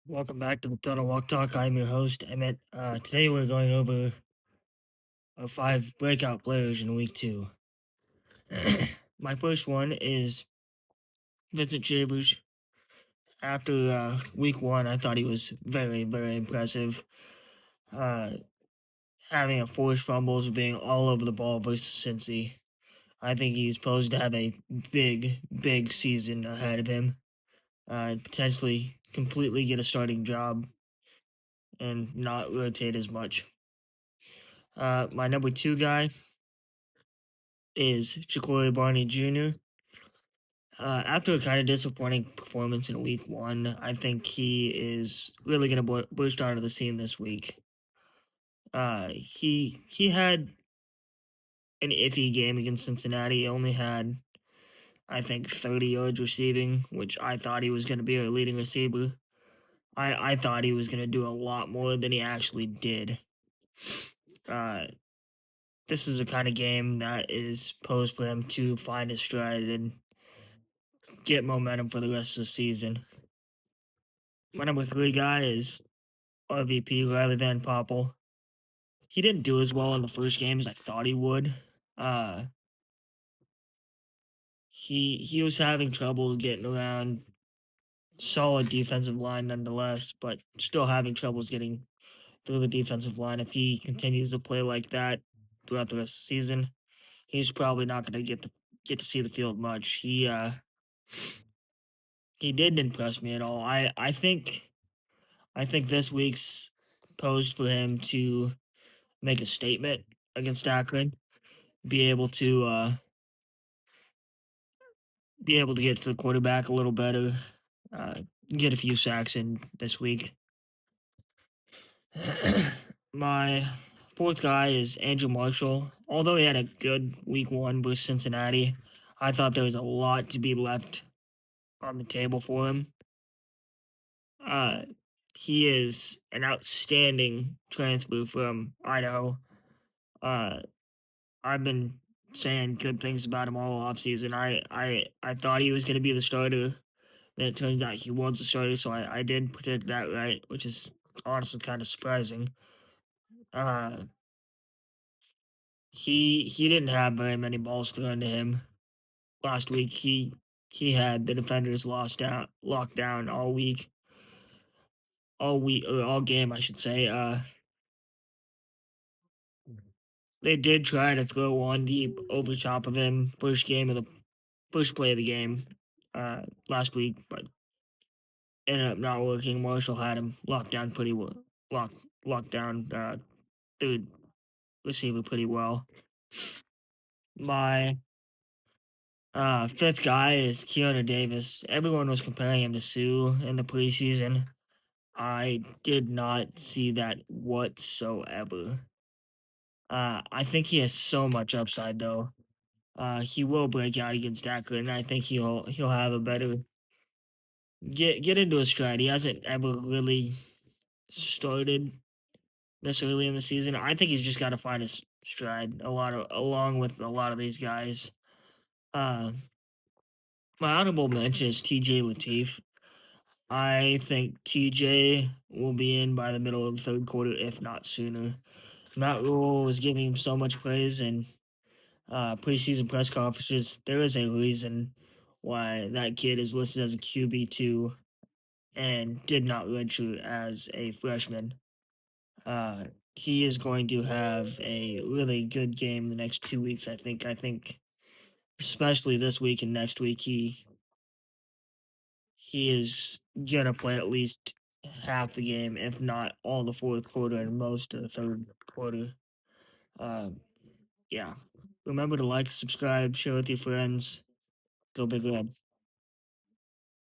Welcome back to the Total Walk Talk. I'm your host, Emmett. Today we're going over our five breakout players in week two. My first one is Vincent Shavers. After week one, I thought he was very, very impressive. Uh, Having a forced fumbles, being all over the ball versus Cincy. I think he's posed to have a big, big season ahead of him. And potentially completely get a starting job and not rotate as much. My number two guy is Shaquille Barney Jr. After a kind of disappointing performance in week one, I think he is really going to burst onto the scene this week. He had an iffy game against Cincinnati. He only had, I think, 30 yards receiving, which I thought he was going to be our leading receiver. I thought he was going to do a lot more than he actually did. Uh, this is a kind of game that is posed for him to find his stride and get momentum for the rest of the season. My number three guy is RVP Riley Van Poppel. He didn't do as well in the first game as I thought he would. Uh, he was having trouble getting around solid defensive line nonetheless, but still having troubles getting through the defensive line. If he continues to play like that throughout the rest of the season, he's probably not going to get to see the field much. He didn't impress me at all. I think this week's posed for him to make a statement against Akron, be able to get to the quarterback a little better, uh, get a few sacks in this week. My fourth guy is Andrew Marshall. Although he had a good week one with Cincinnati, I thought there was a lot to be left on the table for him. Uh, he is an outstanding transfer from Idaho. Uh, I've been saying good things about him all offseason. I thought he was going to be the starter. Then it turns out he was the starter, so I did predict that right, which is honestly kind of surprising. Uh, he didn't have very many balls thrown to him last week. He had the defenders locked down all week or all game, I should say. They did try to throw one deep over top of him first play of the game last week, but ended up not working. Marshall had him locked down pretty well, locked locked down third receiver pretty well. My fifth guy is Keanu Davis. Everyone was comparing him to Sue in the preseason. I did not see that whatsoever. I think he has so much upside though. He will break out against Akron, and I think he'll have a better get into his stride. He hasn't ever really started this early in the season. I think he's just got to find his stride along with a lot of these guys. Uh, my honorable mention is TJ Latif. I think TJ will be in by the middle of the third quarter, if not sooner. Matt Rule was giving him so much praise in preseason press conferences. There is a reason why that kid is listed as a QB2 and did not redshirt as a freshman. Uh, he is going to have a really good game the next 2 weeks. I think especially this week and next week, he is gonna play at least half the game, if not all the fourth quarter and most of the third quarter. Um, yeah. Remember to like, subscribe, share with your friends. Go Big Red.